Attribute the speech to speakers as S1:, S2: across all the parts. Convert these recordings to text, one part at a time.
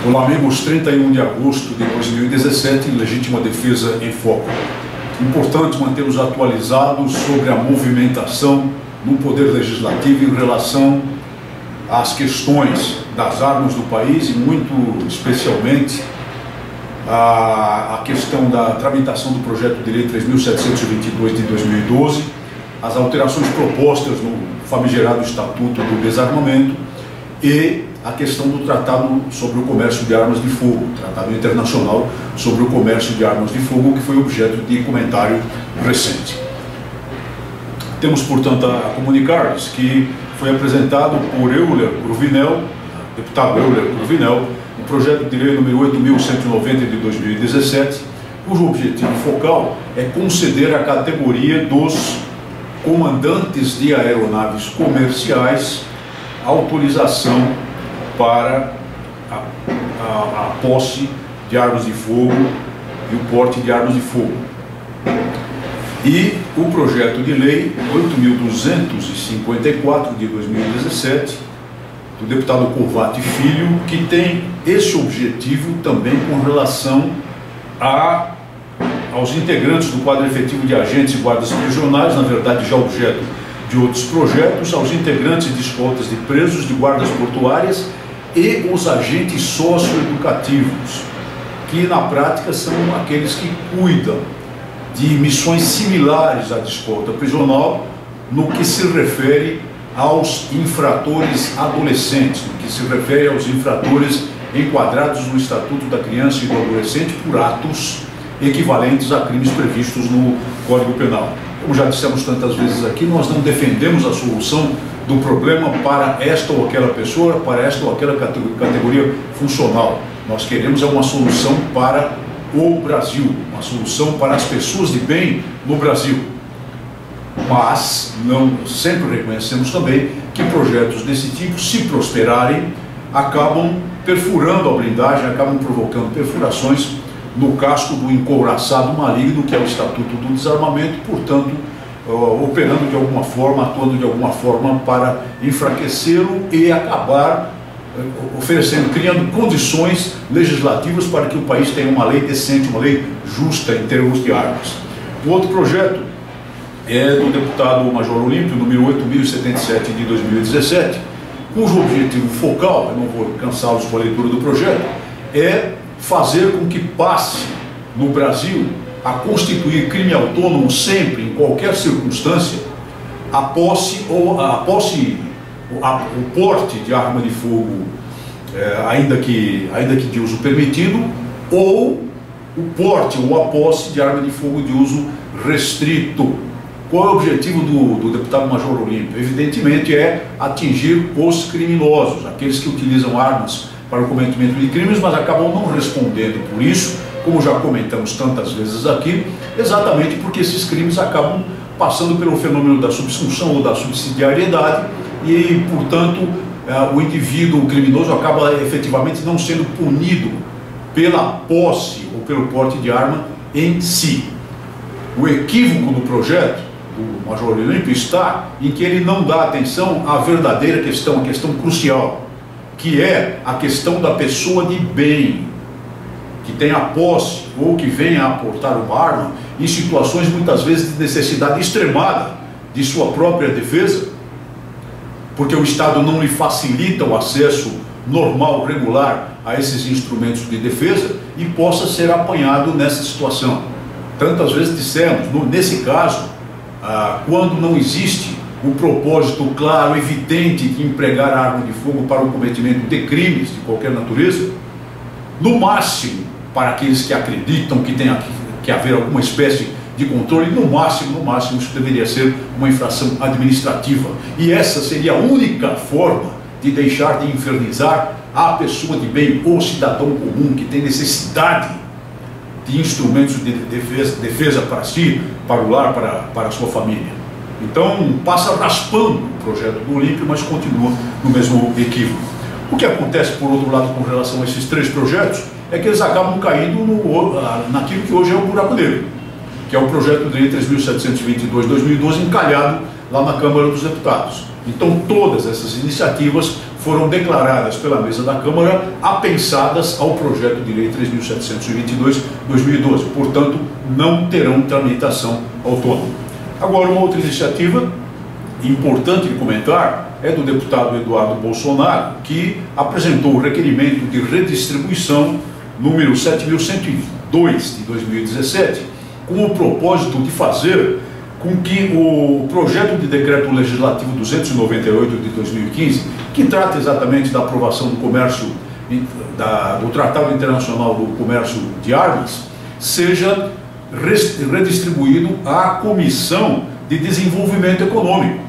S1: Olá, amigos. 31 de agosto de 2017, Legítima Defesa em Foco. Importante manter-nos atualizados sobre a movimentação no Poder Legislativo em relação às questões das armas do país e, muito especialmente, a questão da tramitação do projeto de lei 3.722 de 2012, as alterações propostas no famigerado Estatuto do Desarmamento e a questão do Tratado sobre o Comércio de Armas de Fogo, Tratado Internacional sobre o Comércio de Armas de Fogo, que foi objeto de comentário recente. Temos, portanto, a comunicar-lhes que foi apresentado por Euler Cruvinel, deputado Euler Cruvinel, o projeto de lei número 8.190 de 2017, cujo objetivo focal é conceder a categoria dos comandantes de aeronaves comerciais autorização para a posse de armas de fogo e o porte de armas de fogo. E o projeto de lei 8.254 de 2017, do deputado Covatti Filho, que tem esse objetivo também com relação aos integrantes do quadro efetivo de agentes e guardas prisionais, na verdade já objeto de outros projetos, aos integrantes de escoltas de presos, de guardas portuárias e os agentes socioeducativos, que na prática são aqueles que cuidam de missões similares à de escolta prisional no que se refere aos infratores adolescentes, no que se refere aos infratores enquadrados no Estatuto da Criança e do Adolescente por atos equivalentes a crimes previstos no Código Penal. Como já dissemos tantas vezes aqui, nós não defendemos a solução do problema para esta ou aquela pessoa, para esta ou aquela categoria funcional. Nós queremos uma solução para o Brasil, uma solução para as pessoas de bem no Brasil. Mas não sempre reconhecemos também que projetos desse tipo, se prosperarem, acabam perfurando a blindagem, acabam provocando perfurações no casco do encouraçado maligno, que é o Estatuto do Desarmamento, portanto, operando de alguma forma, atuando de alguma forma para enfraquecê-lo e acabar criando condições legislativas para que o país tenha uma lei decente, uma lei justa em termos de armas. O outro projeto é do deputado Major Olímpio, número 8.077 de 2017, cujo objetivo focal, eu não vou cansá-los com a leitura do projeto, é fazer com que passe no Brasil a constituir crime autônomo sempre, em qualquer circunstância, o porte de arma de fogo, ainda que de uso permitido, ou o porte ou a posse de arma de fogo de uso restrito. Qual é o objetivo do deputado Major Olímpio? Evidentemente é atingir os criminosos, aqueles que utilizam armas para o cometimento de crimes, mas acabam não respondendo por isso, como já comentamos tantas vezes aqui, exatamente porque esses crimes acabam passando pelo fenômeno da subsunção ou da subsidiariedade e, portanto, o indivíduo criminoso acaba efetivamente não sendo punido pela posse ou pelo porte de arma em si. O equívoco do projeto do Major Olímpio está em que ele não dá atenção à verdadeira questão, a questão crucial, que é a questão da pessoa de bem, que tem a posse ou que venha a aportar uma arma em situações muitas vezes de necessidade extremada de sua própria defesa, porque o Estado não lhe facilita o acesso normal, regular a esses instrumentos de defesa e possa ser apanhado nessa situação. Tantas vezes dissemos, nesse caso, quando não existe o propósito claro, evidente de empregar a arma de fogo para o cometimento de crimes de qualquer natureza, no máximo, para aqueles que acreditam que tem que haver alguma espécie de controle, no máximo, isso deveria ser uma infração administrativa. E essa seria a única forma de deixar de infernizar a pessoa de bem, ou cidadão comum, que tem necessidade de instrumentos de defesa para si, para o lar, para a sua família. Então, passa raspando o projeto do Olímpio, mas continua no mesmo equívoco. O que acontece, por outro lado, com relação a esses três projetos, é que eles acabam caindo naquilo que hoje é o buraco negro, que é o projeto de lei 3.722/2012, encalhado lá na Câmara dos Deputados. Então, todas essas iniciativas foram declaradas pela mesa da Câmara apensadas ao projeto de lei 3.722/2012, portanto, não terão tramitação autônoma. Agora, uma outra iniciativa importante de comentar é do deputado Eduardo Bolsonaro, que apresentou o requerimento de redistribuição número 7.102 de 2017, com o propósito de fazer com que o projeto de decreto legislativo 298 de 2015, que trata exatamente da aprovação do comércio, do Tratado Internacional do Comércio de Armas, seja redistribuído à Comissão de Desenvolvimento Econômico.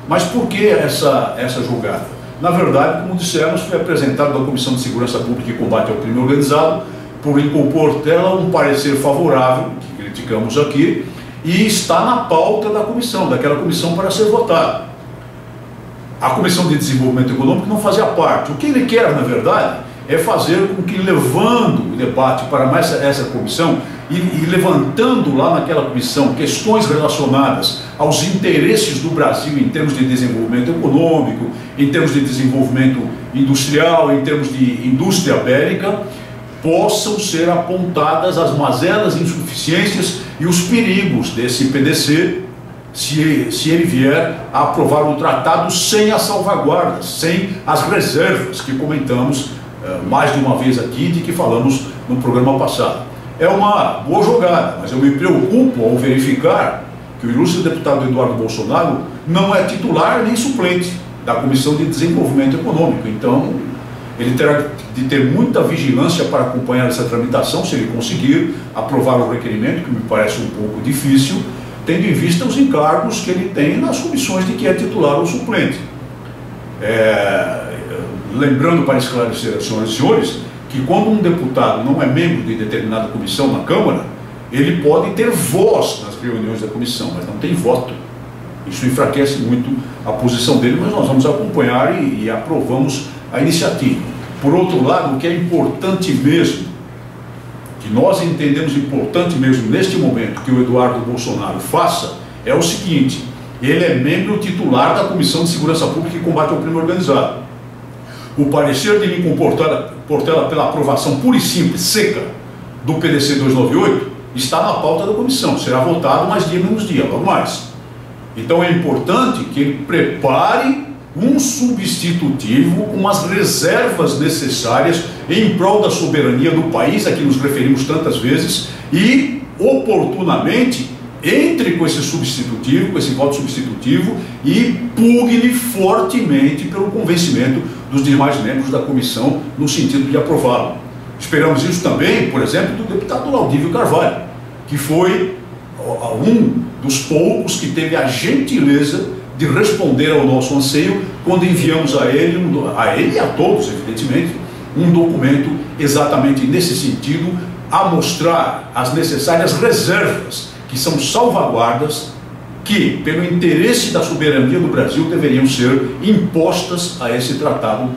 S1: Mas por que essa jogada? Na verdade, como dissemos, foi apresentado à Comissão de Segurança Pública e Combate ao Crime Organizado, por incorporar dela um parecer favorável, que criticamos aqui, e está na pauta da comissão, daquela comissão para ser votada. A Comissão de Desenvolvimento Econômico não fazia parte. O que ele quer, na verdade, é fazer com que, levando o debate para mais essa comissão e levantando lá naquela comissão questões relacionadas aos interesses do Brasil em termos de desenvolvimento econômico, em termos de desenvolvimento industrial, em termos de indústria bélica, possam ser apontadas as mazelas, insuficiências e os perigos desse PDC, se ele vier a aprovar o tratado sem as salvaguardas, sem as reservas que comentamos mais de uma vez aqui, de que falamos no programa passado. É uma boa jogada, mas eu me preocupo ao verificar que o ilustre deputado Eduardo Bolsonaro não é titular nem suplente da Comissão de Desenvolvimento Econômico. Então, ele terá de ter muita vigilância para acompanhar essa tramitação, se ele conseguir aprovar o requerimento, que me parece um pouco difícil, tendo em vista os encargos que ele tem nas comissões de que é titular ou suplente. Lembrando, para esclarecer, senhoras e senhores, que quando um deputado não é membro de determinada comissão na Câmara, ele pode ter voz nas reuniões da comissão, mas não tem voto. Isso enfraquece muito a posição dele, mas nós vamos acompanhar e aprovamos a iniciativa. Por outro lado, o que é importante mesmo, que nós entendemos importante mesmo neste momento que o Eduardo Bolsonaro faça, é o seguinte: ele é membro titular da Comissão de Segurança Pública e Combate ao Crime Organizado. O parecer de Lincoln Portela pela aprovação pura e simples, seca, do PDC 298, está na pauta da comissão, será votado mais dia menos dia, logo mais. Então é importante que ele prepare um substitutivo com as reservas necessárias em prol da soberania do país, a que nos referimos tantas vezes, e oportunamente entre com esse substitutivo, com esse voto substitutivo, e pugne fortemente pelo convencimento dos demais membros da comissão no sentido de aprová-lo. Esperamos isso também, por exemplo, do deputado Laudívio Carvalho, que foi um dos poucos que teve a gentileza de responder ao nosso anseio quando enviamos a ele e a todos, evidentemente, um documento exatamente nesse sentido, a mostrar as necessárias reservas, que são salvaguardas que, pelo interesse da soberania do Brasil, deveriam ser impostas a esse tratado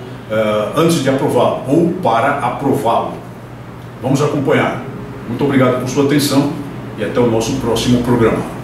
S1: antes de aprová-lo, ou para aprová-lo. Vamos acompanhar. Muito obrigado por sua atenção e até o nosso próximo programa.